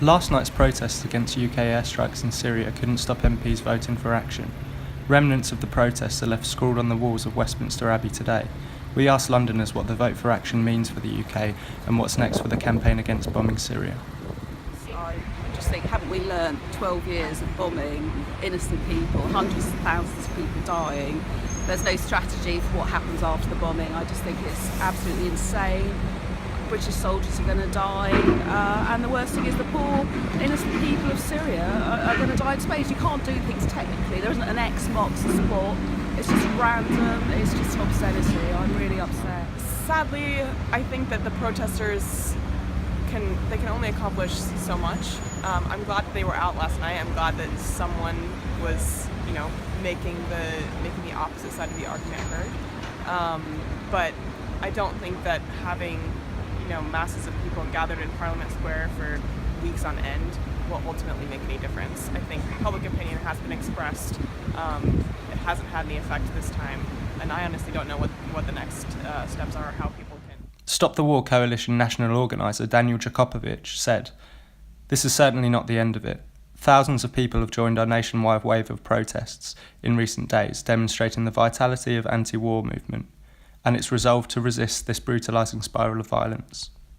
Last night's protests against UK airstrikes in Syria couldn't stop MPs voting for action. Remnants of the protests are left scrawled on the walls of Westminster Abbey today. We asked Londoners what the vote for action means for the UK and what's next for the campaign against bombing Syria. I just think, haven't we learned 12 years of bombing innocent people, hundreds of thousands of people dying? There's no strategy for what happens after the bombing. I just think it's absolutely insane. British soldiers are going to die, and the worst thing is the poor innocent people of Syria are going to die in space. You can't do things technically. There isn't an X marks the spot. It's just random. It's just obscenity. I'm really upset. Sadly, I think that the protesters can only accomplish so much. I'm glad that they were out last night. I'm glad that someone was, making the opposite side of the argument heard. But I don't think that having masses of people gathered in Parliament Square for weeks on end will ultimately make any difference. I think public opinion has been expressed. It hasn't had any effect this time, and I honestly don't know what the next steps are or how people can. Stop the War Coalition national organiser Daniel Jakopovich said, "This is certainly not the end of it. Thousands of people have joined our nationwide wave of protests in recent days, demonstrating the vitality of anti-war movement and its resolve to resist this brutalising spiral of violence."